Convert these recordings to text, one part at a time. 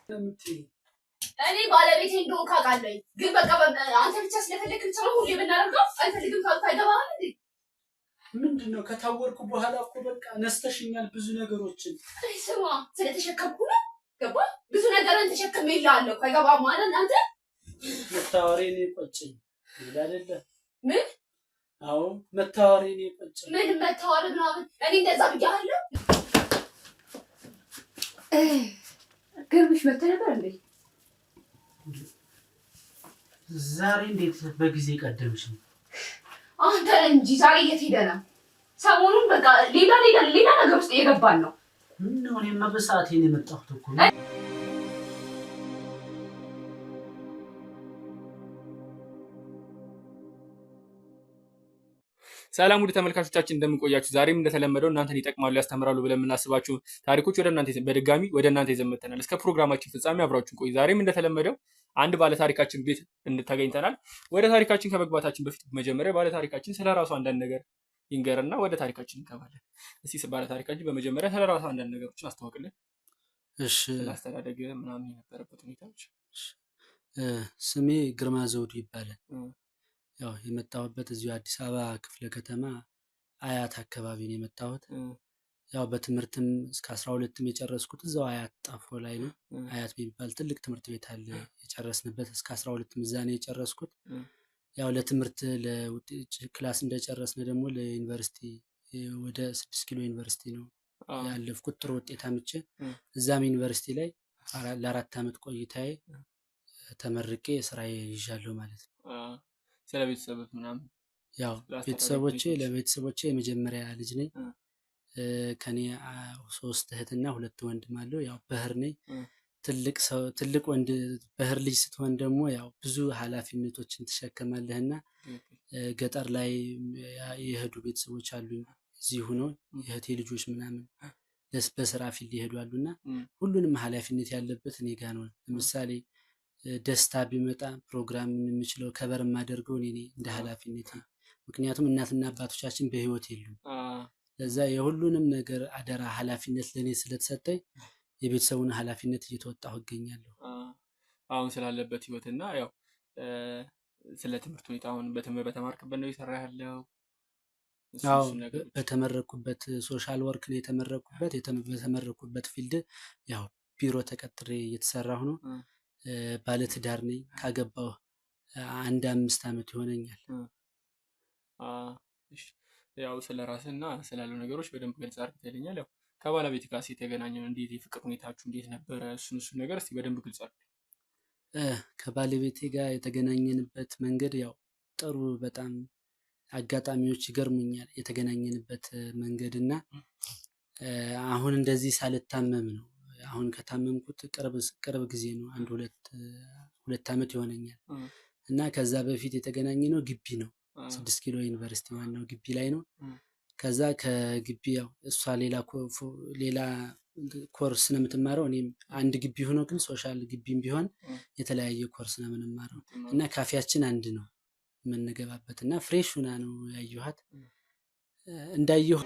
እኔ ባለቤቴ እንደሆንክ አውቃለሁ፣ ግን በቃ አንተ ብቻ ስለፈለክ ብቻ ነው ሁሌ የምናደርገው። አይፈልግም ካልኩ አይገባህም እንዴ? ምንድነው? ከታወርኩ በኋላ እኮ በቃ ነስተሽኛል ብዙ ነገሮችን። ስማ፣ ስለተሸከምኩ ነው ገባ? ብዙ ነገርን ተሸክሜልሃለሁ። አይገባህም ማለት አንተ መታወሬን ቆጨኝ ይል አይደለ? ምን? አዎ መታወሬን ቆጨኝ። ምን መታወር ምናምን? እኔ እንደዛ ብያለሁ? ግርምሽ መተህ ነበር እንዴ? ዛሬ እንዴት በጊዜ ቀደምሽ? አንተ እንጂ ዛሬ የት ሄደህ ነው? ሰሞኑን በቃ ሌላ ነገር ውስጥ እየገባን ነው። ምን ነው? እኔማ በሰዓቴ ነው የመጣሁት እኮ። ሰላም ውድ ተመልካቾቻችን እንደምን ቆያችሁ? ዛሬም እንደተለመደው እናንተን ይጠቅማሉ ያስተምራሉ ብለን የምናስባችሁ ታሪኮች በድጋሚ ወደ እናንተ ይዘን መጥተናል። እስከ ፕሮግራማችን ፍጻሜ አብራችሁን ቆዩ። ዛሬም እንደተለመደው አንድ ባለ ታሪካችን ቤት ተገኝተናል። ወደ ታሪካችን ከመግባታችን በፊት መጀመሪያ ባለ ታሪካችን ስለራሱ አንዳንድ ነገር ይንገርና ወደ ታሪካችን እንገባለን። እስቲ ባለ ታሪካችን በመጀመሪያ ስለራሱ አንዳንድ ነገሮችን አስተዋውቅልን። እሺ፣ አስተዳደግ ምናምን የነበረበት ሁኔታዎች። ስሜ ግርማ ዘውዱ ይባላል። ያው የመጣሁበት እዚሁ አዲስ አበባ ክፍለ ከተማ አያት አካባቢ ነው የመጣሁት። ያው በትምህርትም እስከ 12ም የጨረስኩት እዛው አያት ጣፎ ላይ ነው። አያት የሚባል ትልቅ ትምህርት ቤት አለ። የጨረስንበት እስከ 12ም እዛ ነው የጨረስኩት። ያው ለትምህርት ለውጤት ክላስ እንደጨረስን ደግሞ ለዩኒቨርሲቲ ወደ 6 ኪሎ ዩኒቨርሲቲ ነው ያለፍኩት። ጥሩ ውጤት አምጬ እዛም ዩኒቨርሲቲ ላይ ለ4 ዓመት ቆይታዬ ተመርቄ ስራዬ ይዣለሁ ማለት ነው። ስለ ቤተሰብህ ምናምን? ያው ለቤተሰቦቼ የመጀመሪያ ልጅ ነኝ። ከኔ 3 እህትና 2 ወንድም አለው። ያው በህር ነኝ። ትልቅ ወንድ በህር ልጅ ስትሆን ደግሞ ያው ብዙ ኃላፊነቶችን ትሸከማለህና ገጠር ላይ የሄዱ ቤተሰቦች አሉኝ። እዚህ ሆነው የእህቴ ልጆች ምናምን በስራ ፊልድ ይሄዱ አሉና ሁሉንም ኃላፊነት ያለበት እኔ ጋር ነው። ለምሳሌ ደስታ ቢመጣ ፕሮግራም የምችለው ከበር የማደርገው እኔ እንደ ኃላፊነት። ምክንያቱም እናትና አባቶቻችን በህይወት የሉም። ለዛ የሁሉንም ነገር አደራ ኃላፊነት ለኔ ስለተሰጠኝ የቤተሰቡን ኃላፊነት እየተወጣሁ እገኛለሁ። አሁን ስላለበት ህይወትና ያው ስለ ትምህርት ሁኔታ አሁን በተማርክበት ነው እየሰራህ ያለው? አዎ በተመረኩበት ሶሻል ወርክ ነው የተመረኩበት። በተመረኩበት ፊልድ ያው ቢሮ ተቀጥሬ እየተሰራሁ ነው። ባለትዳር ነኝ። ካገባሁ 5 ዓመት ይሆነኛል። ያው ስለራስህና ስላለው ነገሮች በደንብ ገልጽ አድርገህልኛል። ያው ከባለቤት ጋር የተገናኘው እንዴት የፍቅር ሁኔታችሁ እንዴት ነበረ? እሱን ነገር እስቲ በደንብ ግልጽ አድርግ። ከባለቤቴ ጋር የተገናኘንበት መንገድ ያው ጥሩ፣ በጣም አጋጣሚዎች ይገርሙኛል የተገናኘንበት መንገድ እና አሁን እንደዚህ ሳልታመም ነው። አሁን ከታመምኩት ቅርብ ጊዜ ነው። 2 ዓመት ይሆነኛል። እና ከዛ በፊት የተገናኘነው ግቢ ነው። 6 ኪሎ ዩኒቨርሲቲ ዋናው ግቢ ላይ ነው። ከዛ ከግቢ ያው እሷ ሌላ ኮርስ ነው የምትማረው፣ እኔም አንድ ግቢ ሆኖ ግን ሶሻል ግቢም ቢሆን የተለያየ ኮርስ ነው የምንማረው እና ካፌያችን አንድ ነው የምንገባበት እና ፍሬሽ ሆና ነው ያየኋት። እንዳየሁ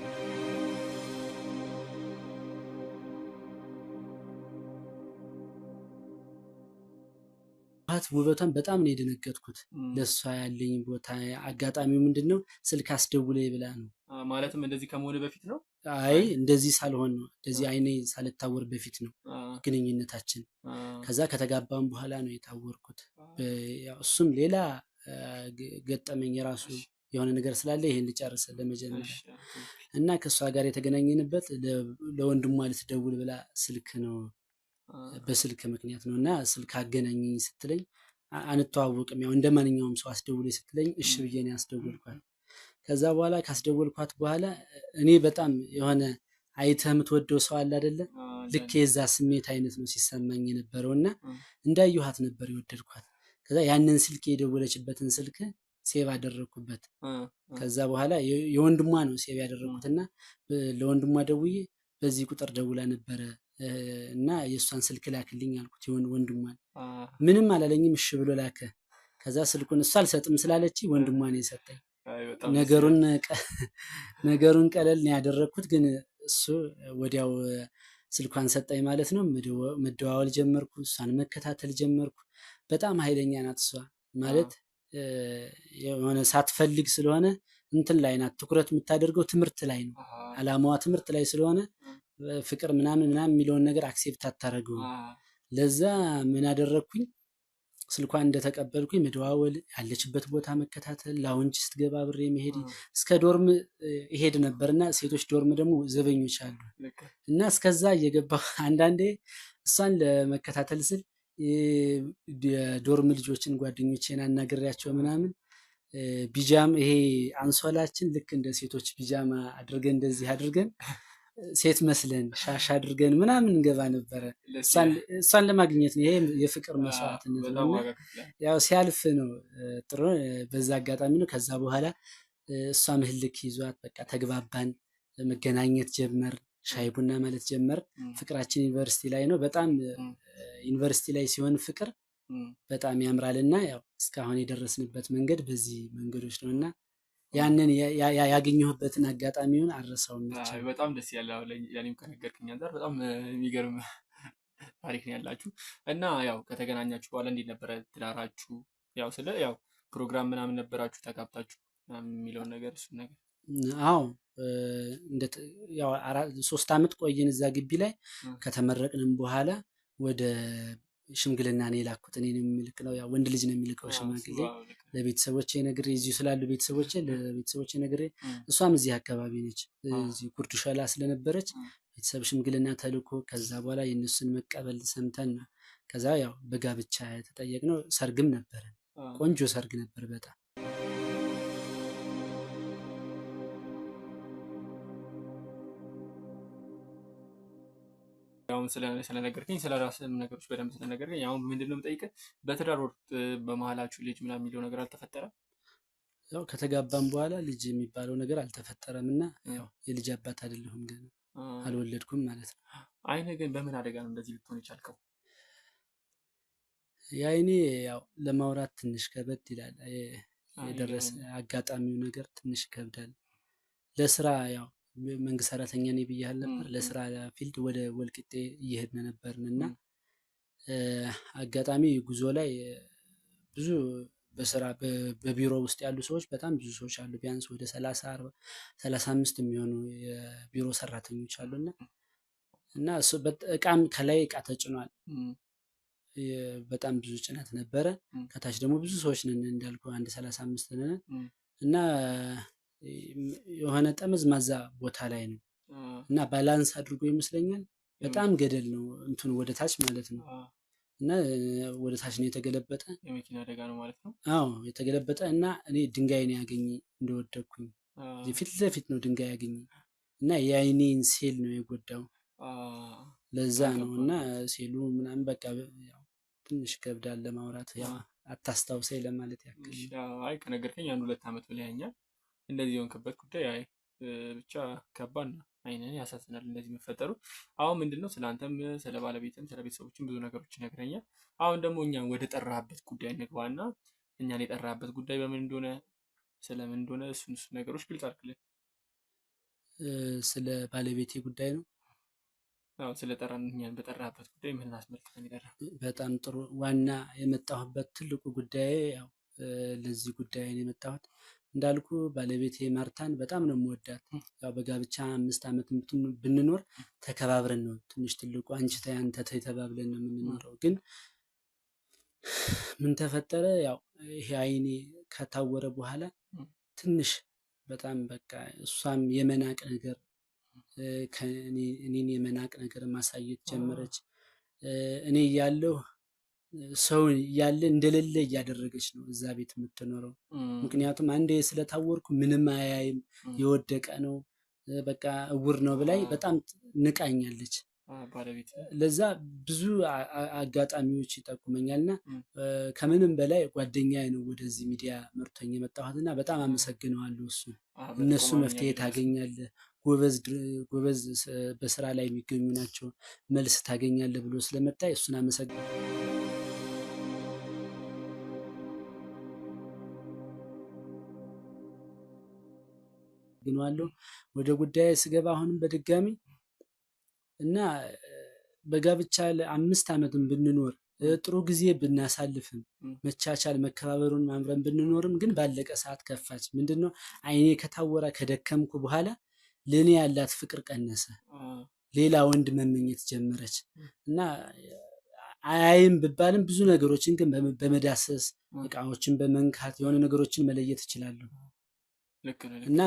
ውበቷን በጣም ነው የደነገጥኩት። ለሷ ያለኝ ቦታ አጋጣሚው ምንድነው ስልክ አስደውለኝ ብላ ነው። ማለትም እንደዚህ ከመሆነ በፊት ነው? አይ እንደዚህ ሳልሆን ነው፣ እንደዚህ አይኔ ሳልታወር በፊት ነው ግንኙነታችን። ከዛ ከተጋባም በኋላ ነው የታወርኩት። ያው እሱም ሌላ ገጠመኝ የራሱ የሆነ ነገር ስላለ ይሄን ልጨርስ ለመጀመሪያ እና ከሷ ጋር የተገናኘንበት ለወንድሟ ልትደውል ብላ ስልክ ነው በስልክ ምክንያት ነው እና ስልክ አገናኘኝ ስትለኝ አንተዋወቅም። ያው እንደማንኛውም ሰው አስደውለኝ ስትለኝ እሺ ብዬ ነው ያስደውልኳት። ከዛ በኋላ ካስደውልኳት በኋላ እኔ በጣም የሆነ አይተህ የምትወደው ሰው አለ አይደለ? ልክ የዛ ስሜት አይነት ነው ሲሰማኝ የነበረውና እንዳየኋት ነበር የወደድኳት። ከዛ ያንን ስልክ የደወለችበትን ስልክ ሴቭ አደረኩበት። ከዛ በኋላ የወንድሟ ነው ሴቭ ያደረኩትና ለወንድሟ ደውዬ በዚህ ቁጥር ደውላ ነበረ እና የእሷን ስልክ ላክልኝ አልኩት። ወንድሟን ምንም አላለኝም፣ እሺ ብሎ ላከ። ከዛ ስልኩን እሷ አልሰጥም ስላለች ወንድሟን የሰጠኝ። ነገሩን ቀለል ነው ያደረኩት፣ ግን እሱ ወዲያው ስልኳን ሰጠኝ ማለት ነው። መደዋወል ጀመርኩ፣ እሷን መከታተል ጀመርኩ። በጣም ኃይለኛ ናት እሷ ማለት የሆነ ሳትፈልግ ስለሆነ እንትን ላይ ናት፣ ትኩረት የምታደርገው ትምህርት ላይ ነው። አላማዋ ትምህርት ላይ ስለሆነ ፍቅር ምናምን የሚለውን ነገር አክሴፕት አታደርገውም። ለዛ ምን አደረግኩኝ? ስልኳን እንደተቀበልኩኝ መደዋወል፣ ያለችበት ቦታ መከታተል፣ ላውንጅ ስትገባ ብሬ መሄድ፣ እስከ ዶርም ይሄድ ነበርና ሴቶች ዶርም ደግሞ ዘበኞች አሉ እና እስከዛ እየገባሁ አንዳንዴ እሷን ለመከታተል ስል የዶርም ልጆችን ጓደኞቼን አናግሬያቸው ምናምን ቢጃም ይሄ አንሶላችን ልክ እንደ ሴቶች ቢጃማ አድርገን እንደዚህ አድርገን ሴት መስለን ሻሽ አድርገን ምናምን እንገባ ነበረ እሷን ለማግኘት ነው። ይሄ የፍቅር መስዋዕትነት ነው። ያው ሲያልፍ ነው ጥሩ። በዛ አጋጣሚ ነው። ከዛ በኋላ እሷም ህልክ ይዟት በቃ ተግባባን፣ መገናኘት ጀመር፣ ሻይ ቡና ማለት ጀመር። ፍቅራችን ዩኒቨርሲቲ ላይ ነው። በጣም ዩኒቨርሲቲ ላይ ሲሆን ፍቅር በጣም ያምራልና ያው እስካሁን የደረስንበት መንገድ በዚህ መንገዶች ነውና ያንን ያገኘሁበትን አጋጣሚውን አልረሳውም። በጣም ደስ ያለ ያኔም ከነገርከኝ አንፃር በጣም የሚገርም ታሪክ ነው ያላችሁ እና ያው ከተገናኛችሁ በኋላ እንዴት ነበረ ትዳራችሁ? ያው ያው ፕሮግራም ምናምን ነበራችሁ ተጋብታችሁ የሚለውን ነገር እሱ ነገር? አዎ ያው 3 ዓመት ቆይን እዛ ግቢ ላይ። ከተመረቅንም በኋላ ወደ ሽምግልና ነው የላኩት። እኔን የሚልክ ነው ያው ወንድ ልጅ ነው የሚልከው ሽማግሌ። ለቤተሰቦቼ ነግሬ እዚሁ ስላሉ ለቤተሰቦቼ ነግሬ፣ እሷም እዚህ አካባቢ ነች፣ እዚህ ጉርድ ሾላ ስለነበረች ቤተሰብ ሽምግልና ተልኮ ከዛ በኋላ የእነሱን መቀበል ሰምተን ከዛ ያው በጋብቻ የተጠየቅነው። ሰርግም ነበረ፣ ቆንጆ ሰርግ ነበር በጣም። አሁን ስለነገርከኝ ስለ ራስህም ነገሮች በደንብ ስለነገርከኝ አሁን ምንድነው የምጠይቅህ፣ በትዳር ወቅት በመሀላችሁ ልጅ ምናምን የሚለው ነገር አልተፈጠረም? ያው ከተጋባም በኋላ ልጅ የሚባለው ነገር አልተፈጠረም እና ያው የልጅ አባት አይደለሁም ገና አልወለድኩም ማለት ነው። አይንህ ግን በምን አደጋ ነው እንደዚህ ልትሆን የቻልከው? የአይኔ ያው ለማውራት ትንሽ ከበድ ይላል። የደረሰ አጋጣሚው ነገር ትንሽ ይከብዳል። ለስራ ያው መንግስት ሰራተኛ ነኝ ብያለሁ ነበር። ለስራ ፊልድ ወደ ወልቂጤ እየሄድን ነበርን እና አጋጣሚ ጉዞ ላይ ብዙ በስራ በቢሮ ውስጥ ያሉ ሰዎች በጣም ብዙ ሰዎች አሉ። ቢያንስ ወደ 30 40 35 የሚሆኑ የቢሮ ሰራተኞች አሉና እና እቃም ከላይ እቃ ተጭኗል። በጣም ብዙ ጭነት ነበረ። ከታች ደግሞ ብዙ ሰዎች ነን እንዳልኩ አንድ 35 ነን እና የሆነ ጠመዝማዛ ቦታ ላይ ነው እና ባላንስ አድርጎ ይመስለኛል በጣም ገደል ነው እንትኑ ወደ ታች ማለት ነው እና ወደ ታች ነው የተገለበጠ። የመኪና አደጋ ነው ማለት ነው? አዎ የተገለበጠ እና እኔ ድንጋይ ነው ያገኘኝ እንደወደኩኝ። ፊት ለፊት ነው ድንጋይ ያገኘኝ እና የአይኔን ሴል ነው የጎዳው። ለዛ ነው እና ሴሉ ምናምን በቃ ያው ትንሽ ከብዳል ለማውራት። ያው አታስታውሰኝ ለማለት ያክል። አይ ከነገርከኝ 1-2 ዓመት ብለኸኛል። እንደዚህ የሆንክበት ጉዳይ አይ ብቻ ከባድ ነው። አይነን ያሳዝናል እንደዚህ መፈጠሩ። አሁን ምንድነው ስለአንተም ስለ ባለቤትም ስለ ቤተሰቦችም ብዙ ነገሮች ይነግረኛል። አሁን ደግሞ እኛን ወደ ጠራህበት ጉዳይ እንግባና እኛን የጠራህበት ጉዳይ በምን እንደሆነ ስለምን እንደሆነ እሱን ነገሮች ግልጽ አድርግልን። ስለ ባለቤቴ ጉዳይ ነው? አዎ ስለ ጠራን እኛን በጠራህበት ጉዳይ ምን አስመልክተን የጠራህ? በጣም ጥሩ። ዋና የመጣሁበት ትልቁ ጉዳይ ያው ለዚህ ጉዳይ ነው የመጣሁት። እንዳልኩ ባለቤቴ ማርታን በጣም ነው የምወዳት። ያው በጋብቻ 5 ዓመት ብንኖር ተከባብረን ነው ትንሽ ትልቁ አንቺ ተይ አንተ ተይ ተባብለን ነው የምንኖረው። ግን ምን ተፈጠረ? ያው ይሄ አይኔ ከታወረ በኋላ ትንሽ በጣም በቃ እሷም የመናቅ ነገር እኔን የመናቅ ነገር ማሳየት ጀመረች። እኔ እያለሁ ሰው እያለ እንደሌለ እያደረገች ነው እዛ ቤት የምትኖረው። ምክንያቱም አንዴ ስለታወርኩ ምንም አያይም የወደቀ ነው በቃ እውር ነው ብላይ በጣም ንቃኛለች። ለዛ ብዙ አጋጣሚዎች ይጠቁመኛልና ከምንም በላይ ጓደኛዬ ነው ወደዚህ ሚዲያ መርቶኝ የመጣሁትና በጣም አመሰግነዋለሁ እሱ። እነሱ መፍትሄ ታገኛለህ፣ ጎበዝ በስራ ላይ የሚገኙ ናቸው፣ መልስ ታገኛለህ ብሎ ስለመጣ እሱን አመሰግነዋለሁ። ወደ ጉዳይ ስገባ አሁንም በድጋሚ እና በጋብቻ ለ5 ዓመትም ብንኖር ጥሩ ጊዜ ብናሳልፍም መቻቻል መከባበሩን ማምረን ብንኖርም ግን ባለቀ ሰዓት ከፋች። ምንድነው አይኔ ከታወራ ከደከምኩ በኋላ ለኔ ያላት ፍቅር ቀነሰ። ሌላ ወንድ መመኘት ጀመረች እና አይም ብባልም ብዙ ነገሮችን ግን በመዳሰስ እቃዎችን በመንካት የሆነ ነገሮችን መለየት እችላለሁ። እና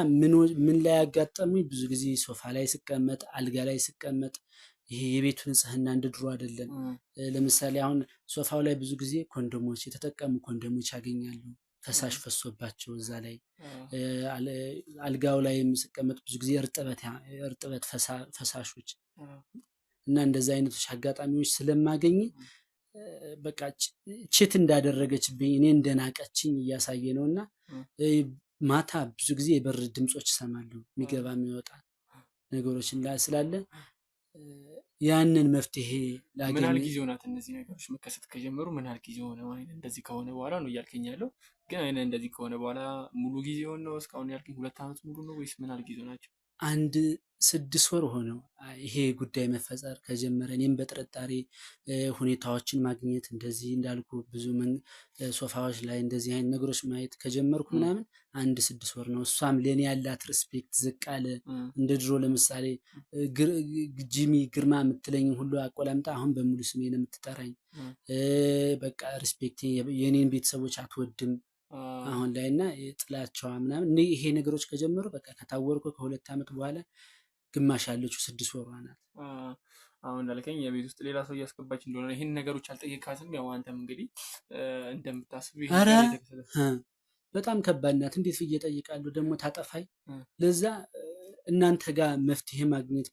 ምን ላይ ያጋጠሙኝ ብዙ ጊዜ ሶፋ ላይ ስቀመጥ አልጋ ላይ ስቀመጥ ይሄ የቤቱ ንጽህና እንደ ድሮ አይደለም። ለምሳሌ አሁን ሶፋው ላይ ብዙ ጊዜ ኮንዶሞች የተጠቀሙ ኮንዶሞች ያገኛሉ ፈሳሽ ፈሶባቸው እዛ ላይ። አልጋው ላይ ስቀመጥ ብዙ ጊዜ እርጥበት ፈሳሾች እና እንደዚህ አይነቶች አጋጣሚዎች ስለማገኝ በቃ ቺት እንዳደረገችብኝ እኔ እንደናቀችኝ እያሳየ ነውና ማታ ብዙ ጊዜ የበር ድምጾች እሰማለሁ የሚገባ የሚወጣ ነገሮችን ስላለ ያንን መፍትሄ ላገኝ። ምን ያህል ጊዜ ሆናት እነዚህ ነገሮች መከሰት ከጀመሩ? ምን ያህል ጊዜ ሆነ? ማለት እንደዚህ ከሆነ በኋላ ነው እያልከኝ ያለው? ግን አይነ እንደዚህ ከሆነ በኋላ ሙሉ ጊዜ ሆነ ነው እስካሁን ያልከኝ 2 ዓመት ሙሉ ነው ወይስ ምን ያህል ጊዜ ሆናቸው? 6 ወር ሆነው ይሄ ጉዳይ መፈጸር ከጀመረ። እኔም በጥርጣሬ ሁኔታዎችን ማግኘት እንደዚህ እንዳልኩ ብዙ ሶፋዎች ላይ እንደዚህ አይነት ነገሮች ማየት ከጀመርኩ ምናምን 6 ወር ነው። እሷም ለኔ ያላት ሪስፔክት ዝቅ አለ። እንደ ድሮ ለምሳሌ ጂሚ ግርማ የምትለኝ ሁሉ አቆላምጣ አሁን በሙሉ ስሜ ነው የምትጠራኝ። በቃ ሪስፔክት የኔን ቤተሰቦች አትወድም አሁን ላይና ጥላቻዋ ምናምን ይሄ ነገሮች ከጀመሩ በቃ ከታወርኩ ከ2 ዓመት በኋላ ግማሽ ያለችው 6 ወሯ ናት። አሁን እንዳልከኝ የቤት ውስጥ ሌላ ሰው እያስገባች እንደሆነ ይሄን ነገሮች አልጠየካትም? ያው አንተም እንግዲህ እንደምታስብ በጣም ከባድ ናት። እንዴት ብዬ እጠይቃለሁ? ደግሞ ታጠፋኝ። ለዛ እናንተ ጋር መፍትሄ ማግኘት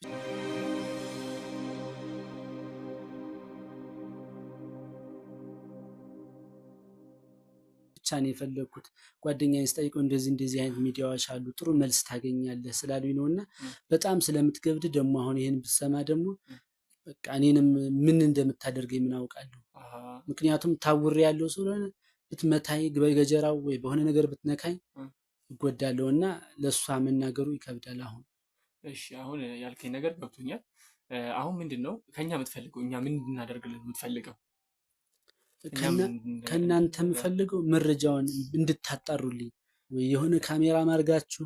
ብቻ ነው የፈለኩት። ጓደኛዬን ስጠይቀው እንደዚህ አይነት ሚዲያዎች አሉ ጥሩ መልስ ታገኛለህ ስላሉኝ ነውና በጣም ስለምትገብድ ደግሞ አሁን ይሄን ብሰማ ደግሞ በቃ እኔንም ምን እንደምታደርገኝ ምን አውቃለሁ። ምክንያቱም ታውሬ ያለው ስለሆነ ብትመታኝ በገጀራው ወይ በሆነ ነገር ብትነካኝ እጎዳለሁና ለሷ መናገሩ ይከብዳል አሁን። እሺ አሁን ያልከኝ ነገር ገብቶኛል። አሁን ምንድነው ከኛ የምትፈልገው? እኛ ምን እንድናደርግልን የምትፈልገው? ከእናንተ የምፈልገው መረጃውን እንድታጣሩልኝ ወይ የሆነ ካሜራ ማርጋችሁ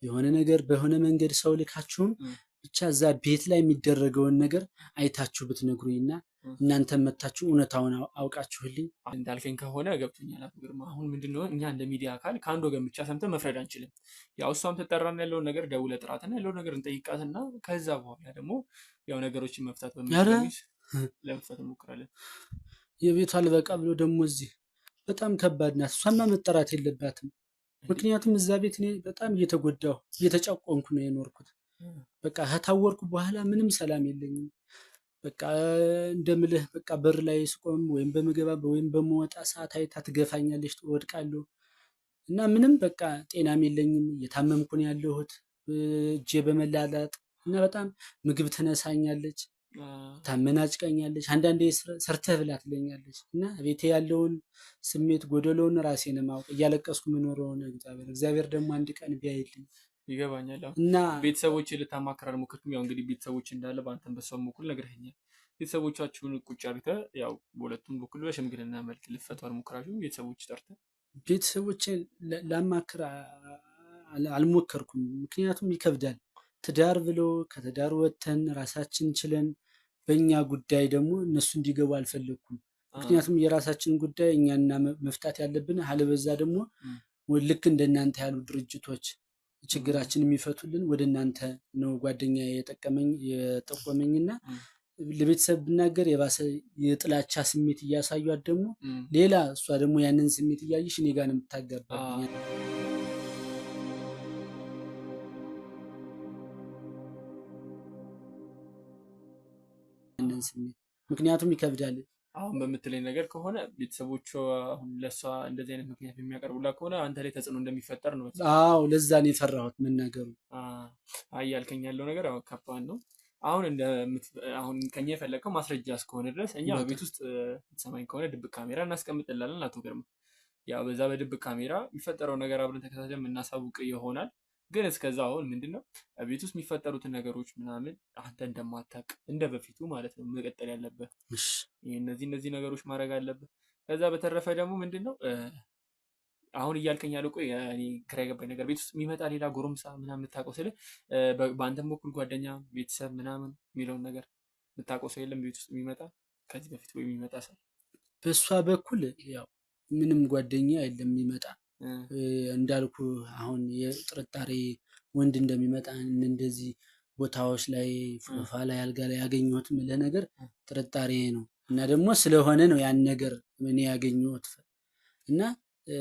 የሆነ ነገር በሆነ መንገድ ሰው ልካችሁም ብቻ እዛ ቤት ላይ የሚደረገውን ነገር አይታችሁ ብትነግሩኝና እናንተም መታችሁ እውነታውን አውቃችሁልኝ። እንዳልከኝ ከሆነ ገብቶኛል አቶ ግርማ። አሁን ምንድነው እኛ እንደ ሚዲያ አካል ከአንድ ወገን ብቻ ሰምተን መፍረድ አንችልም። ያው እሷም ትጠራና ያለውን ነገር ደውለህ ጥራትና ያለውን ነገር እንጠይቃትና ከዛ በኋላ ደግሞ ያው ነገሮችን መፍታት ለመፍታት እንሞክራለን። የቤቷ አልበቃ ብሎ ደግሞ እዚህ በጣም ከባድ ናት። እሷማ መጠራት የለባትም። ምክንያቱም እዛ ቤት እኔ በጣም እየተጎዳሁ እየተጫቆንኩ ነው የኖርኩት። በቃ ከታወርኩ በኋላ ምንም ሰላም የለኝም። በቃ እንደምልህ በቃ በር ላይ ስቆም ወይም በምገባ ወይም በመወጣ ሰዓት አይታ ትገፋኛለች፣ ትወድቃለሁ እና ምንም በቃ ጤናም የለኝም። እየታመምኩ ነው ያለሁት እጄ በመላላጥ እና በጣም ምግብ ትነሳኛለች፣ ታመናጭቀኛለች። አንዳንዴ ሰርተህ ብላ ትለኛለች እና ቤቴ ያለውን ስሜት ጎደሎውን ራሴን ማውቅ እያለቀስኩ የምኖረውን እግዚአብሔር ደግሞ አንድ ቀን ቢያይልኝ ይገባኛል። እና ቤተሰቦች ልታማክር አልሞከርክም? ያው እንግዲህ ቤተሰቦች እንዳለ በአንተም በሷም በኩል ነግረኸኛል። ቤተሰቦቻችሁን ቁጭ አድርገህ ያው በሁለቱም በኩል በሽምግልና መልክ ልትፈቱ አልሞከራችሁም? ቤተሰቦች ጠርተህ? ቤተሰቦችን ላማክር አልሞከርኩም። ምክንያቱም ይከብዳል። ትዳር ብሎ ከትዳር ወጥተን ራሳችን ችለን በእኛ ጉዳይ ደግሞ እነሱ እንዲገቡ አልፈለኩም። ምክንያቱም የራሳችን ጉዳይ እኛና መፍታት ያለብን፣ አለበዛ ደግሞ ልክ እንደናንተ ያሉ ድርጅቶች ችግራችን የሚፈቱልን ወደ እናንተ ነው። ጓደኛ የጠቆመኝና ለቤተሰብ ብናገር የባሰ የጥላቻ ስሜት እያሳዩት ደግሞ ሌላ እሷ ደግሞ ያንን ስሜት እያየሽ እኔ ጋር ነው የምታጋባብኝ። ያንን ስሜት ምክንያቱም ይከብዳል። አሁን በምትለኝ ነገር ከሆነ ቤተሰቦቿ አሁን ለሷ እንደዚህ አይነት ምክንያት የሚያቀርቡላት ከሆነ አንተ ላይ ተጽዕኖ እንደሚፈጠር ነው። አዎ ለዛ ነው የፈራሁት መናገሩ። አይ ያልከኝ ያለው ነገር አሁን ከባድ ነው። አሁን ከኛ የፈለከው ማስረጃ እስከሆነ ድረስ እኛ በቤት ውስጥ ሰማኝ ከሆነ ድብቅ ካሜራ እናስቀምጥላለን። አቶ ግርማ ያው በዛ በድብቅ ካሜራ የሚፈጠረው ነገር አብረን ተከታተልን የምናሳውቅ ይሆናል። ግን እስከዛ አሁን ምንድነው ቤት ውስጥ የሚፈጠሩትን ነገሮች ምናምን አንተ እንደማታውቅ እንደ በፊቱ ማለት ነው መቀጠል ያለብህ። እነዚህ ነገሮች ማድረግ አለብህ። ከዛ በተረፈ ደግሞ ምንድነው አሁን እያልከኝ ያለው ቆይ እኔ ግራ የገባኝ ነገር ቤት ውስጥ የሚመጣ ሌላ ጎረምሳ ምናምን የምታውቀው ስለ በአንተም በኩል ጓደኛ ቤተሰብ ምናምን የሚለውን ነገር የምታውቀው ሰው የለም ቤት ውስጥ የሚመጣ ከዚህ በፊት ወይ የሚመጣ ሰው? በእሷ በኩል ያው ምንም ጓደኛ የለም የሚመጣ እንዳልኩ አሁን የጥርጣሬ ወንድ እንደሚመጣ እንደዚህ ቦታዎች ላይ ፎፋ ላይ አልጋ ላይ ያገኘሁት ምልህ ነገር ጥርጣሬ ነው እና ደግሞ ስለሆነ ነው ያን ነገር ምን ያገኘሁት እና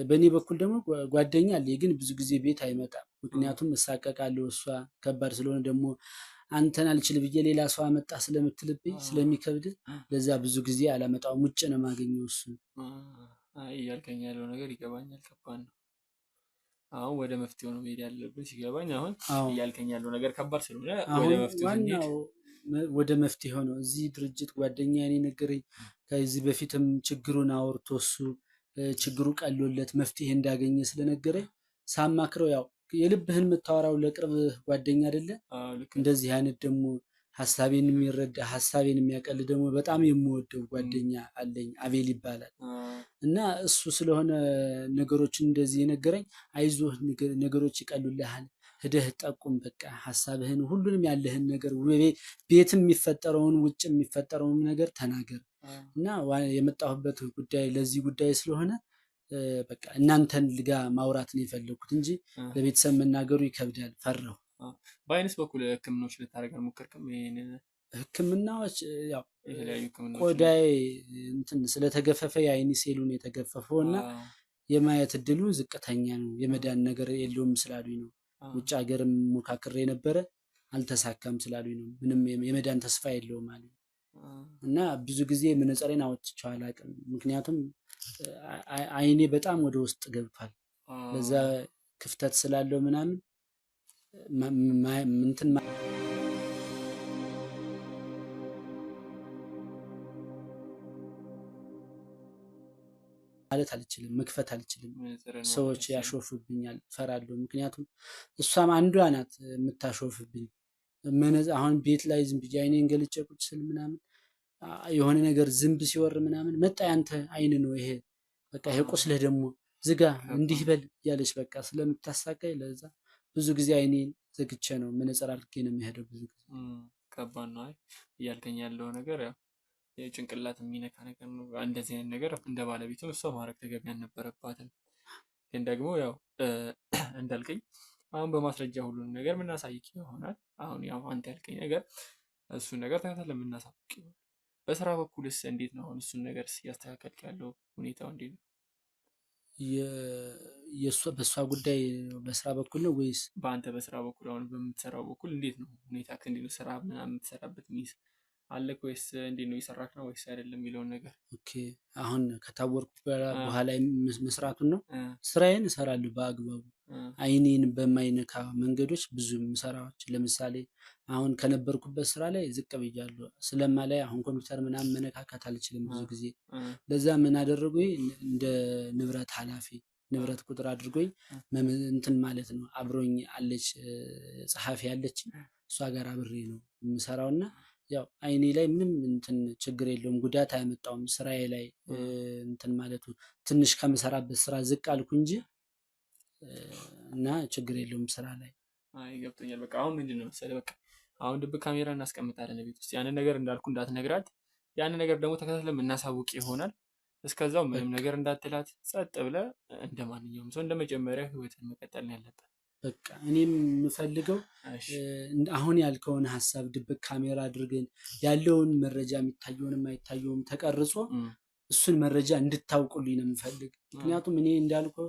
በእኔ በኩል ደግሞ ጓደኛ አለኝ ግን ብዙ ጊዜ ቤት አይመጣም። ምክንያቱም እሳቀቃለሁ እሷ ከባድ ስለሆነ ደግሞ አንተን አልችል ብዬ ሌላ ሰው አመጣ ስለምትልብኝ ስለሚከብድ ለዛ ብዙ ጊዜ አላመጣውም። ውጭ ነው የማገኘው እሱን። እያልከኝ ያለው ነገር ይገባኛል። ከባድ ነው። አሁን ወደ መፍትሄው ነው መሄድ ያለብን ሲገባኝ። አሁን እያልከኝ ያለው ነገር ከባድ ስለሆነ ወደ መፍትሄው ዋናው ወደ መፍትሄው ነው። እዚህ ድርጅት ጓደኛ እኔ ነገረኝ ከዚህ በፊትም ችግሩን አወርቶ እሱ ችግሩ ቀሎለት መፍትሄ እንዳገኘ ስለነገረኝ ሳማክረው ያው የልብህን የምታወራው ለቅርብ ጓደኛ አይደለ? እንደዚህ አይነት ደግሞ ሐሳቤን የሚረዳ ሐሳቤን የሚያቀል ደግሞ በጣም የምወደው ጓደኛ አለኝ አቤል ይባላል። እና እሱ ስለሆነ ነገሮችን እንደዚህ የነገረኝ አይዞህ ነገሮች ይቀሉልሃል ሄደህ ጠቁም በቃ ሐሳብህን ሁሉንም ያለህን ነገር ቤትም የሚፈጠረውን ውጭ የሚፈጠረውን ነገር ተናገር እና የመጣሁበት ጉዳይ ለዚህ ጉዳይ ስለሆነ በቃ እናንተን ልጋ ማውራት ነው የፈለኩት እንጂ ለቤተሰብ መናገሩ ይከብዳል ፈራሁ። በአይነስ በኩል ህክምናዎች ልታደርግ አልሞከርክም? ይሄን ህክምናዎች ያው የተለያዩ ህክምናዎች ቆዳዬ እንትን ስለተገፈፈ የአይን ሴሉን የተገፈፈው እና የማየት እድሉ ዝቅተኛ ነው የመዳን ነገር የለውም ስላሉኝ ነው። ውጭ ሀገርም ሞካክሬ ነበረ አልተሳካም ስላሉኝ ነው። ምንም የመዳን ተስፋ የለውም ማለት እና ብዙ ጊዜ መነጽሬን አውጥቼው አላውቅም። ምክንያቱም አይኔ በጣም ወደ ውስጥ ገብቷል። በዛ ክፍተት ስላለው ምናምን እንትን ማለት አልችልም፣ መክፈት አልችልም። ሰዎች ያሾፉብኛል፣ ፈራለሁ። ምክንያቱም እሷም አንዷ ናት የምታሾፍብኝ። አሁን ቤት ላይ ዝም ብዬ አይኔን ገልጬ ቁጭ ስል ምናምን የሆነ ነገር ዝንብ ሲወር ምናምን መጣ ያንተ አይን ነው ይሄ በቃ ይሄ ቁስልህ ደግሞ ዝጋ እንዲህ በል እያለች በቃ ስለምታሳቀኝ ለዛ ብዙ ጊዜ አይኔን ዘግቼ ነው መነጽር አድርጌ ነው የሚሄደው። ብዙ ጊዜ ከባድ ነው። እያልከኝ ያለው ነገር ያው የጭንቅላት የሚነካ ነገር ነው። እንደዚህ አይነት ነገር እንደ ባለቤትም እሷ ማድረግ ተገቢ አልነበረባትም። ግን ደግሞ ያው እንዳልከኝ አሁን በማስረጃ ሁሉን ነገር የምናሳይቅ ይሆናል። አሁን ያው አንተ ያልከኝ ነገር እሱን ነገር ተከታትለን የምናሳውቅ ይሆናል። በስራ በኩልስ እንዴት ነው? አሁን እሱን ነገር እያስተካከልክ ያለው ሁኔታው እንዴት ነው? በእሷ ጉዳይ በስራ በኩል ነው ወይስ በአንተ በስራ በኩል? አሁን በምትሰራው በኩል እንዴት ነው ሁኔታ? እንዴት ነው ስራ ምናምን የምትሰራበት ሚስ አለክ ወይስ እንዴት ነው እየሰራክ ነው ወይስ አይደለም የሚለውን ነገር። ኦኬ አሁን ከታወርኩ በኋላ መስራቱን ነው። ስራዬን እሰራለሁ በአግባቡ አይኔን በማይነካ መንገዶች ብዙ ስራዎች። ለምሳሌ አሁን ከነበርኩበት ስራ ላይ ዝቅ ብያለሁ ስለማላይ አሁን ኮምፒውተር ምናምን መነካካት አልችልም ብዙ ጊዜ። ለዛ ምን አደረጉኝ እንደ ንብረት ኃላፊ ንብረት ቁጥር አድርጎኝ እንትን ማለት ነው። አብሮኝ አለች ጸሐፊ ያለች እሷ ጋር አብሬ ነው የምሰራውና ያው አይኔ ላይ ምንም እንትን ችግር የለውም ጉዳት አያመጣውም። ስራዬ ላይ እንትን ማለቱ ትንሽ ከምሰራበት ስራ ዝቅ አልኩ እንጂ እና ችግር የለውም ስራ ላይ። አይ ገብቶኛል። በቃ አሁን ምንድነው መሰለህ በቃ አሁን ድብቅ ካሜራ እናስቀምጣለን ቤት ውስጥ። ያንን ነገር እንዳልኩ እንዳትነግራት፣ ያንን ነገር ደግሞ ተከታትለን እናሳውቅ ይሆናል። እስከዛው ምንም ነገር እንዳትላት ጸጥ ብለህ እንደማንኛውም ሰው እንደመጀመሪያ ህይወትን መቀጠል ነው ያለበት። በቃ እኔም የምፈልገው አሁን ያልከውን ሐሳብ ድብቅ ካሜራ አድርገን ያለውን መረጃ የሚታየውን የማይታየውም ተቀርጾ እሱን መረጃ እንድታውቁልኝ ነው የምፈልግ። ምክንያቱም እኔ እንዳልከው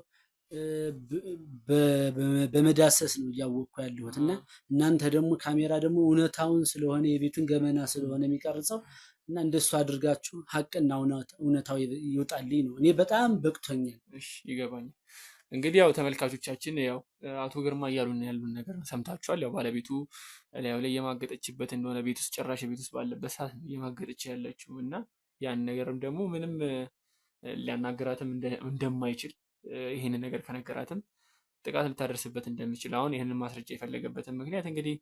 በመዳሰስ ነው እያወቅኩ ያለሁት እና እናንተ ደግሞ ካሜራ ደግሞ እውነታውን ስለሆነ የቤቱን ገመና ስለሆነ የሚቀርጸው እና እንደሱ አድርጋችሁ ሀቅና እውነታው ይወጣልኝ ነው። እኔ በጣም በቅቶኛል። እሺ ይገባኛል። እንግዲህ ያው ተመልካቾቻችን ያው አቶ ግርማ እያሉን ያሉን ነገር ሰምታችኋል። ያው ባለቤቱ ላዩ ላይ የማገጠችበት እንደሆነ ቤት ውስጥ ጭራሽ ቤት ውስጥ ባለበት ሰዓት የማገጠች ያለችው እና ያን ነገርም ደግሞ ምንም ሊያናገራትም እንደማይችል ይሄንን ነገር ከነገራትም ጥቃት ልታደርስበት እንደሚችል አሁን ይህንን ማስረጃ የፈለገበትን ምክንያት እንግዲህ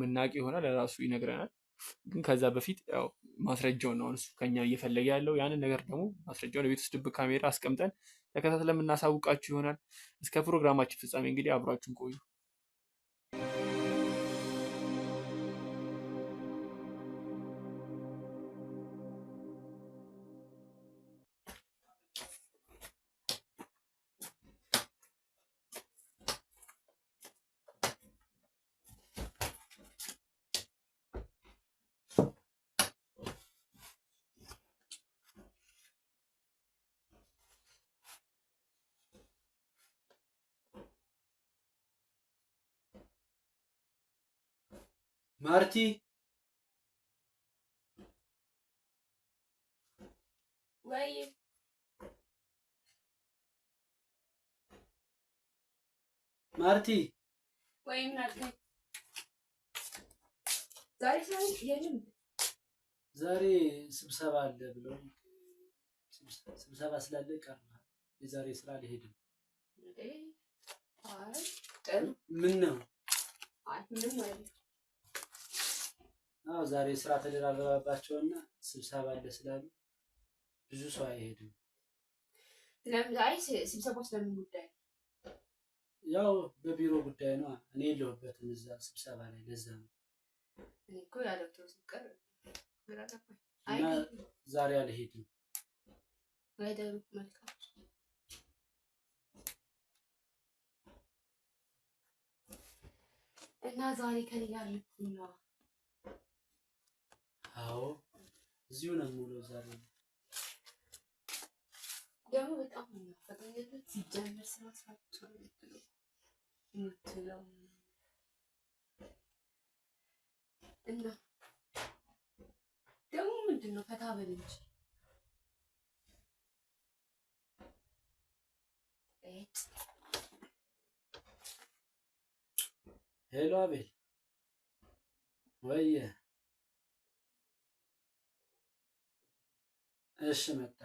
ምናውቅ ይሆናል ራሱ ይነግረናል። ግን ከዛ በፊት ያው ማስረጃውን ነው እሱ ከኛ እየፈለገ ያለው። ያንን ነገር ደግሞ ማስረጃውን የቤት ውስጥ ድብቅ ካሜራ አስቀምጠን ተከታትለን የምናሳውቃችሁ ይሆናል። እስከ ፕሮግራማችን ፍጻሜ እንግዲህ አብራችሁን ቆዩ። ማርቲ ወይ ማርቲ ወይ ምን አልከኝ? ዛሬ ስብሰባ አለ ብለው ስብሰባ ስላለ ቀርቷል። የዛሬ ስራ አልሄድም። አይ ጥሩ። ምን ነው? አይ ምንም አይደለም። ዛሬ ስራ ተደራረባባቸውና ስብሰባ አለ ስላሉ ብዙ ሰው አይሄድም። ለምን? አይ ስብሰባው ስለምን ጉዳይ? ያው በቢሮ ጉዳይ ነው። እኔ የለሁበትም እዛ ስብሰባ ላይ፣ ለዛ ነው። እኔ እኮ ያለው ተወስቀር ግራ ገባኝ። እና ዛሬ አልሄድም። አይደለም መልካም። እና ዛሬ ከኔ ጋር ልትሆን ነው? አዎ እዚሁ ነው የምውለው ዛሬ። ደግሞ በጣም ነው ፈተኛነት ሲጀምር ስራ ሳትሆን የምትለው እና ደግሞ ምንድን ነው ፈታ በል እንጂ። ሄሎ አቤል። ወየ እሺ መጣ።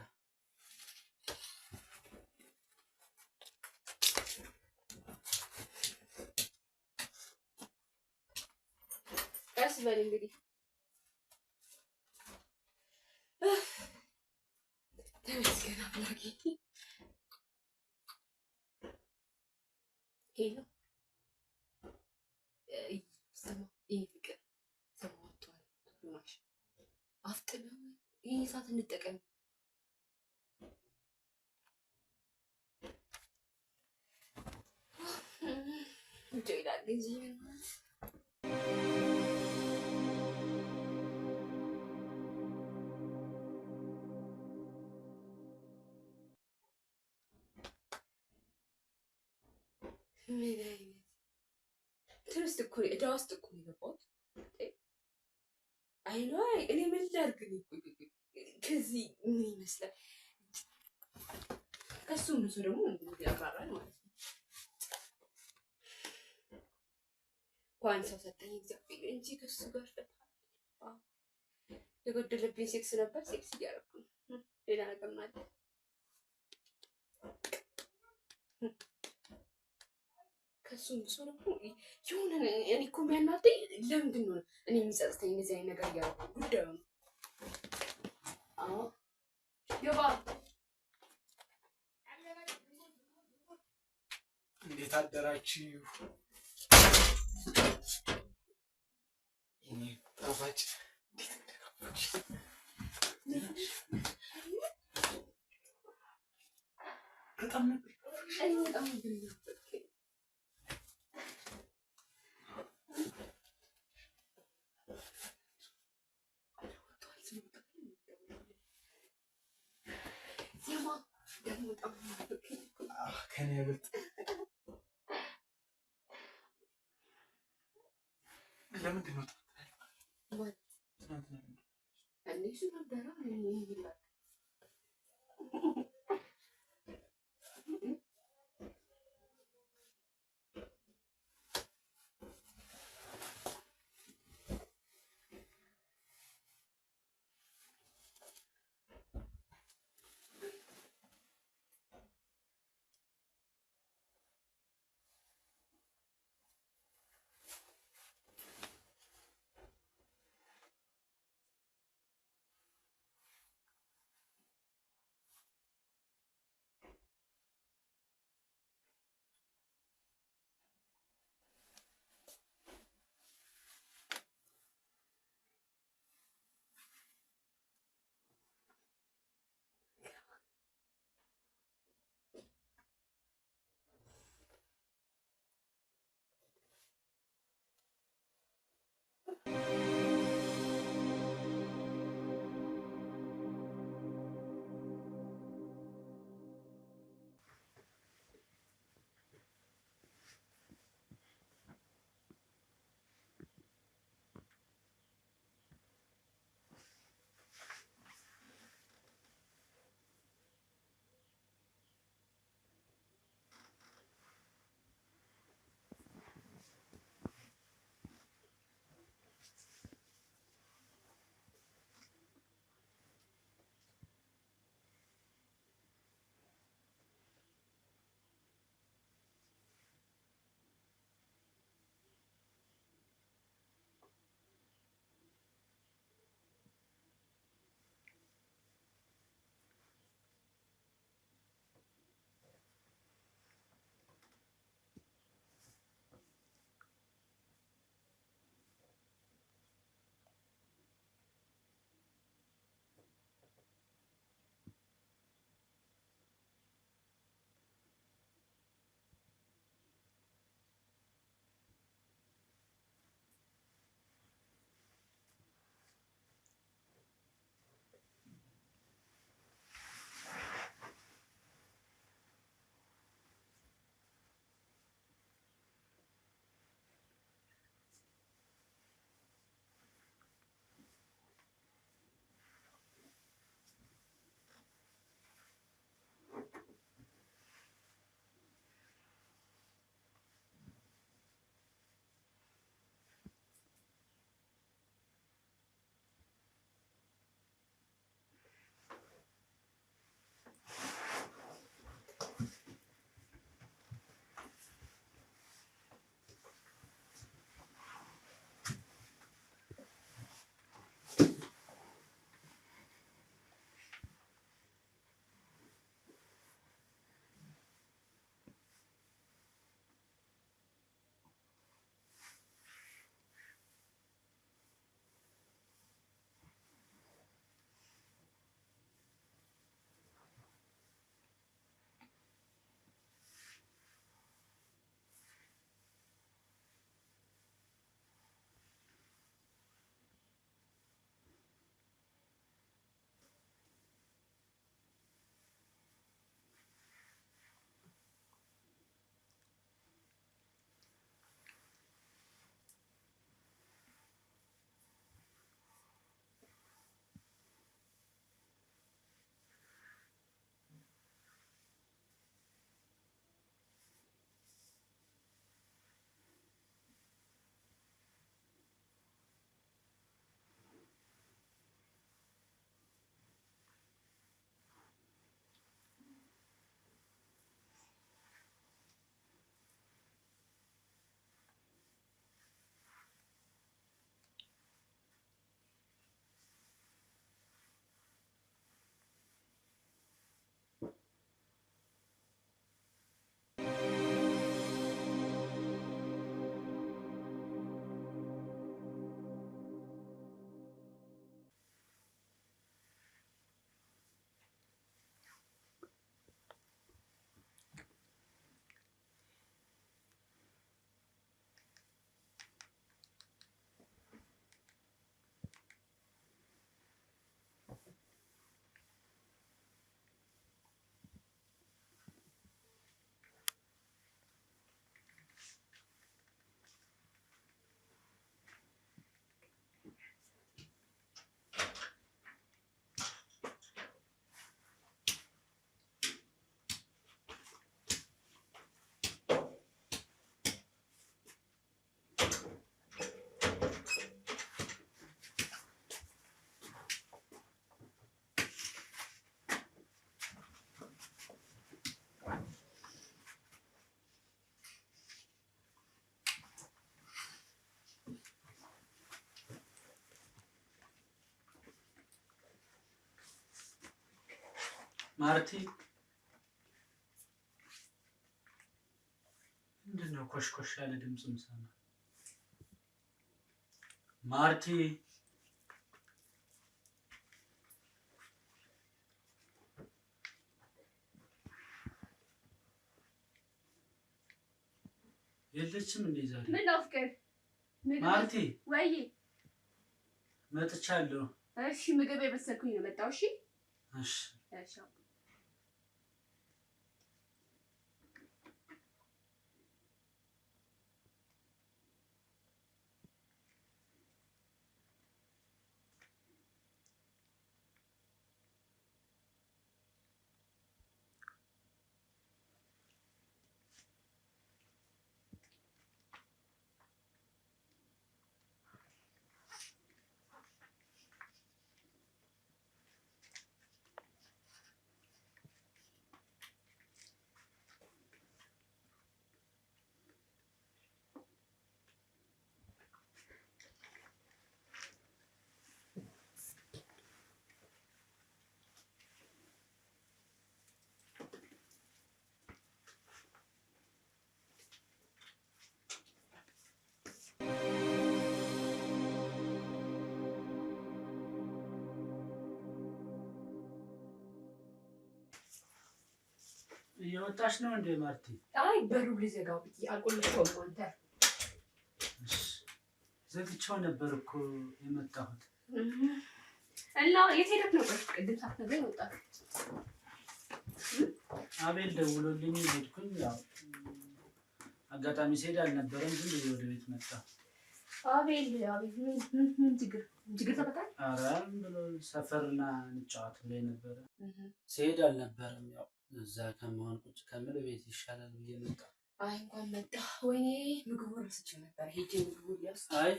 ቀስ በል እንግዲህ ተመስገን አምላኬ። ሄሎ ሰማ ይሄ ፍቅር ሰማቷል። ማሽ አፍጥነው ይሄ ሰዓት እንጠቀም። ይላል እዚህ ማለት ምን አይነት ትርስት እኮ እዳ ውስጥ እኮ ነው የገባሁት። አይ ነው እኔ ምን ላድርግ ነው? ከዚህ ምን ይመስላል? ከሱም ብዙ ደግሞ ያባራል ማለት ነው። እንኳን ሰው ሰጠኝ እግዚአብሔር እንጂ ከሱ ጋር ፈታ የጎደለብኝ ሴክስ ነበር። ሴክስ እያደረኩ ነው። ሌላ ነገር ማለት ከሱም ብዙ ደግሞ የሆነ እኔ እኮ የሚያናደኝ ለምንድን ነው እኔ የሚጸጽተኝ እንደዚህ አይነት ነገር እያደረኩ ጉዳዩ ነው። አዎ ገባ። እንዴት አደራችሁ? ጣፋጭ በጣም ነበር። ከኔ ያበልጥ ለምንድን ነው ማርቲ ምንድነው ኮሽኮሽ ያለ ድምጽ ምሰማ? ማርቲ የለችም እንዴ ዛሬ? ምን ነው ፍቅር? ማርቲ ወይ መጥቻለሁ። እሺ ምግብ የበሰልኩኝ ነው መጣው። እሺ እሺ እሺ እየወጣሽ ነው እንዴ ማርቲ? አይ በሩ ልዘጋው ብዬ አልቆልፈውም። አንተ ዘግቼው ነበር እኮ የመጣሁት። እና የት ሄደህ ነው? ቅድም ሳትነግረኝ ወጣህ። አቤል ደውሎልኝ ሄድኩኝ። ያው አጋጣሚ ስሄድ አልነበረም፣ ግን ወደ ቤት መጣ። አቤል ምን ችግር ተፈጠረ? ኧረ ብሎ ሰፈርና እንጫወት ብሎኝ ነበረ። ስሄድ አልነበረም። ያው እዛ ከመሆን ቁጭ ከምል ቤት ይሻላል ብዬ መጣ። አይ እንኳን መጣ። ወይኔ ምግቡ ረስቼው ነበር። ሄጄ ምግቡ ሊያስ አይ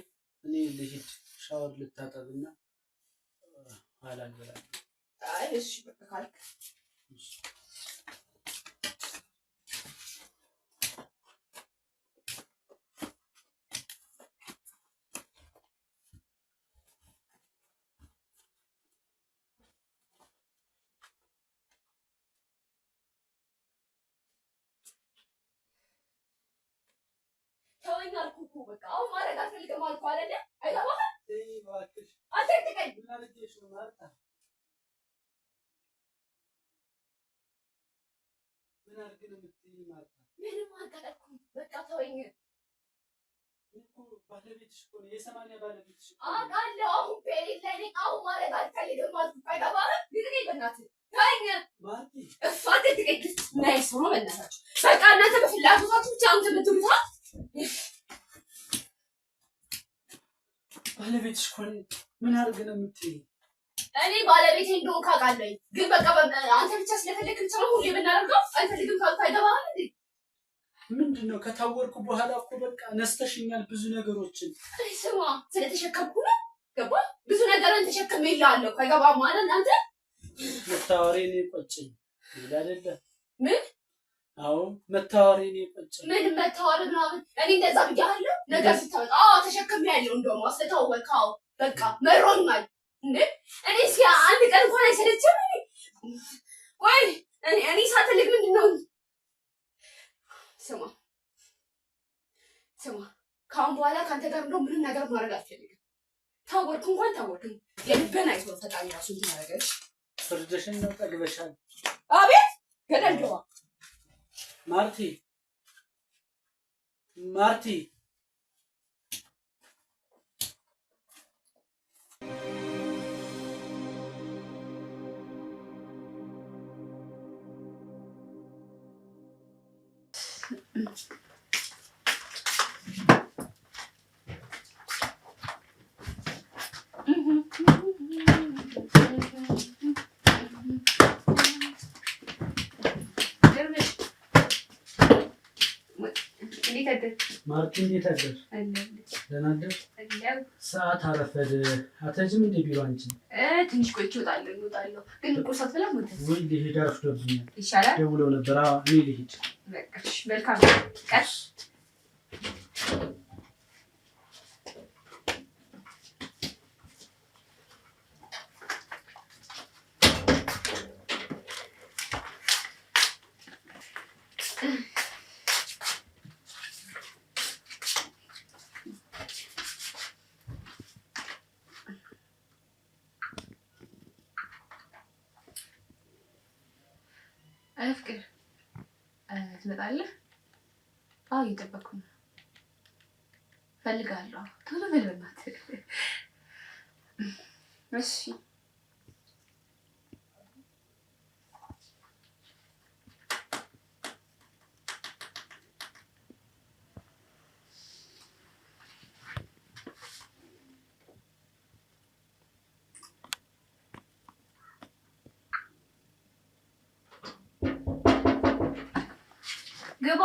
እኔ ልሂድ ሻወር ልታጠብና ኋላ እንበላለን። አይ እሺ በቃ ካልክ አልኩህ እኮ በቃ አሁን ማድረግ አልፈልግም አልኩህ አይደለ? አይገባህም? እባክሽ አትንጥቀኝ። ምን አድርጌሽ ነው ማርታ? ምን አድርግ ነው የምትይኝ ማርታ? ምንም አልቀጠልኩም። በቃ ተወኝ እኮ። ባለቤትሽ እኮ ነው፣ የሰማንያ ባለቤትሽ እኮ ነው። አውቃለሁ። አሁን ፔሬድ ላይ ነኝ። አሁን ማድረግ አልፈልግም አልኩህ። አይገባህም? ልቀቀኝ በእናትህ ተወኝ። ማርቲ እፍ አትንጥቀኝ። ናይ ሰው ነው በእናታችሁ። በቃ እናንተ በፍላጎታችሁ ብቻ አንተ የምትሉት ባለቤትሽ እኮ ነው። ምን አድርግ ነው የምትይኝ? እኔ ባለቤቴ እንደሆንክ አውቃለሁ፣ ግን በቃ አንተ ብቻ ስለፈለግህ ብቻ ነው ሁሌ የምናደርገው። አልፈልግም ካልኩ አይገባህም እንዴ? ምንድን ነው ከታወርኩ በኋላ እኮ በቃ ነስተሽኛል ብዙ ነገሮችን። አይ ስማ፣ ስለተሸከምኩ ነው ገባህ? ብዙ ነገርን ተሸክሜልሃለሁ። አይገባህም ማለት አንተ መታወሬ ነው የቆጨኝ። ሌላ አይደለም። ምን? አዎ መታወሬ ነው የቆጨኝ። ምን መታወር ምናምን? እኔ እንደዛ ብያለሁ ነገር ስታወጣ? አዎ ተሸክሜያለሁ። እንደውም አስተታወቅኸው። በቃ መሮኛል እንዴ? እኔ እስኪ አንድ ቀን እንኳን አይሰለችም? ቆይ እኔ ሳትልክ ምንድን ነው? ስማ ከአሁን በኋላ ከአንተ ጋር እንደው ምንም ነገር ማድረግ አልፈልግም። ታወርክ እንኳን ታወርክ። የልብህን አይቶ ፈጣሪ ራሱ እንትን ያደረገች። ፍርድሽን ነው ጠግበሻል። አቤት ገደል ግባ። ማርቲ ማርቲ እንዴት አደር? ደህና አደር? ሰዓት አረፈደ። አትሄጂም እንደ ቢሮ አንቺ? ትንሽ ቆይቼ እወጣለሁ። ግን ቁርስ አትበላም? ወይ ልሂድ፣ አረፍዶብኛል። ይሻላል። ደውለው ነበር። እኔ ልሂድ። በቃ መልካም ቀን። ፍቅር ትመጣለህ? አዎ እየጠበኩ ነው። እፈልግሃለሁ። ቶሎ በል በእናትህ። እሺ ግባ።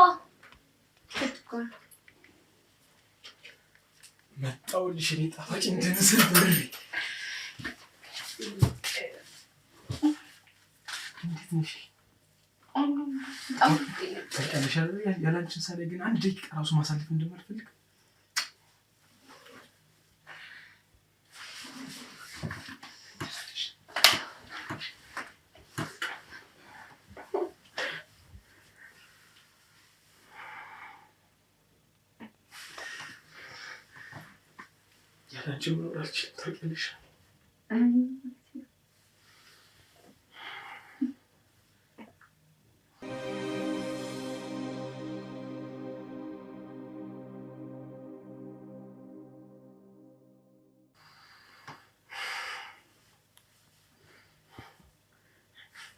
መጣሁልሽ እኔ ጣፋጭ እንድንስል ብሬ። እንዴት ነሽ? ታውቂያለሽ ያለ አንቺን ሳላይ ግን አንድ ደቂቃ እራሱ ማሳለፍ እንደማልፈልግ። ያላንቺ መኖር አልችልም ታውቂያለሽ።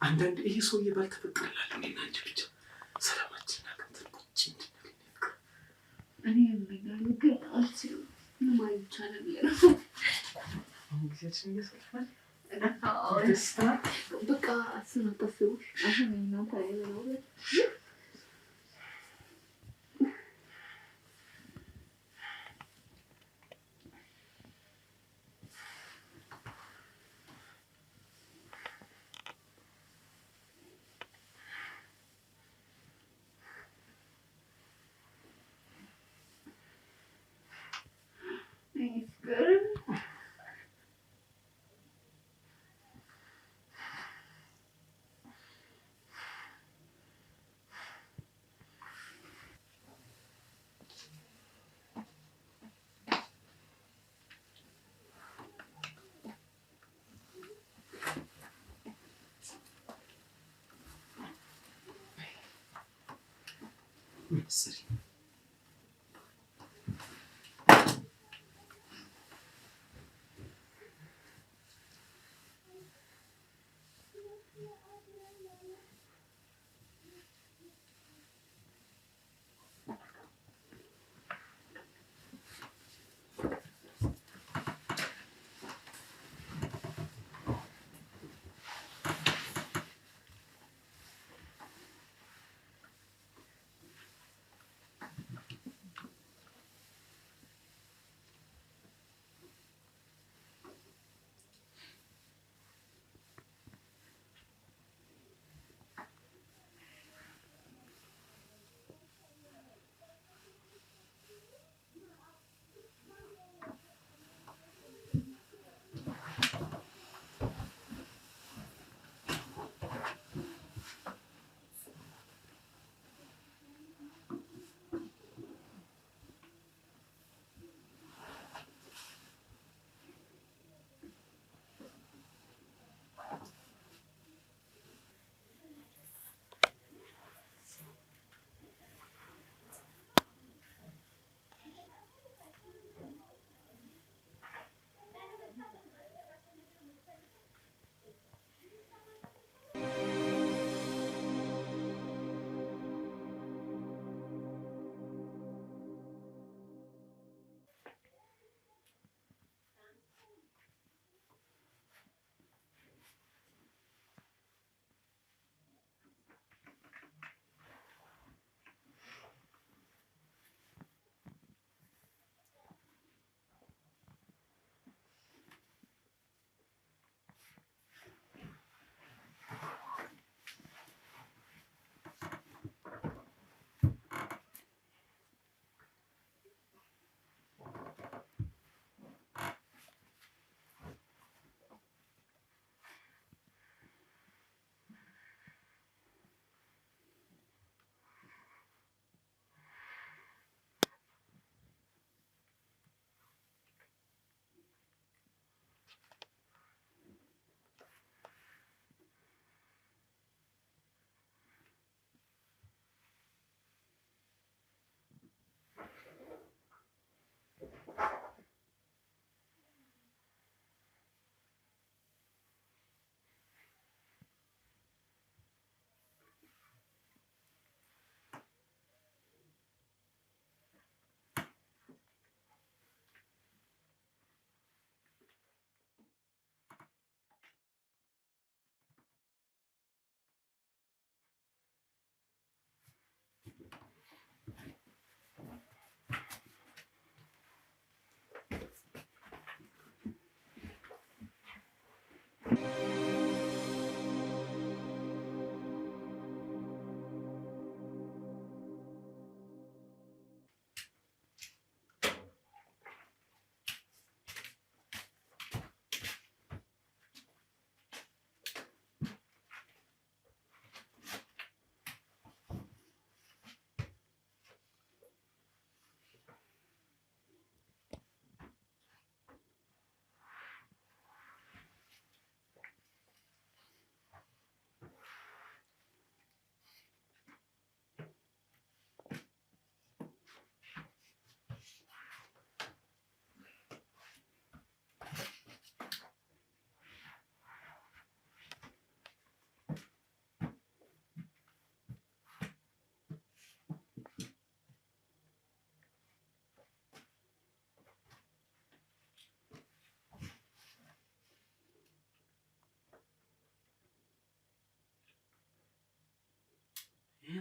አንዳንድ ይሄ ሰውዬ ባልተፈጠረላል እኔና አንቺ ብቻ ሰላማችንና ገንዘብ ቁጭ እንድንል ይነግር። እኔ የምናገር ግን አልችልም። ምን ይቻላል ብለህ ነው? አሁን ጊዜያችን እያሳልፋል። በቃ እሱን አታስቡ። አሁን እናንተ ነው መሰለኝ።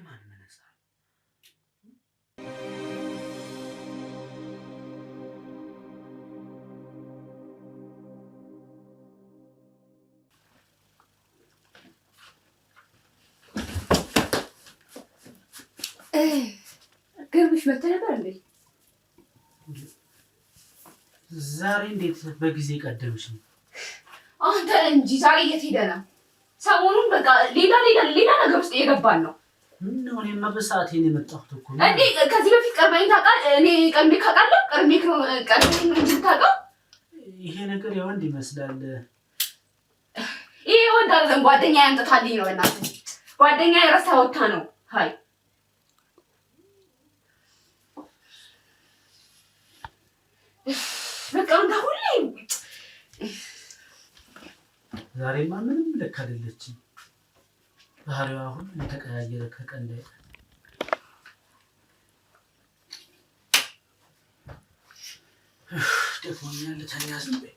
የማን መነጽር? ግርምሽ መተህ ነበር እንዴ? ዛሬ እንዴት በጊዜ ቀደምሽ? አንተ እንጂ ዛሬ የት ሄደህ ነው? ሰሞኑን በቃ ሌላ ነገር ውስጥ እየገባን ነው። ምነው እኔማ በሰዓቴ ነው የመጣሁት እኮ። እንዴ ከዚህ በፊት ቀርበኝ ታውቃለህ? እኔ ቀድሜ ካውቃለሁ? ቀድሜ ነው እንጂ ታውቃለህ? ይሄ ነገር የወንድ ይመስላል። ይሄ ወንድ አይደለም፣ ጓደኛዬ አምጥታልኝ ነው። እናትህ ጓደኛዬ ረስታ ወጥታ ነው። ሃይ በቃ አንተ ሁሌ ዛሬማ ምንም ልክ አይደለችም። ባህሪዋ ሁሉ ተቀያየረ ከቀን ላይ። ደክሞኛል፣ ልተኛ ዝም በይ።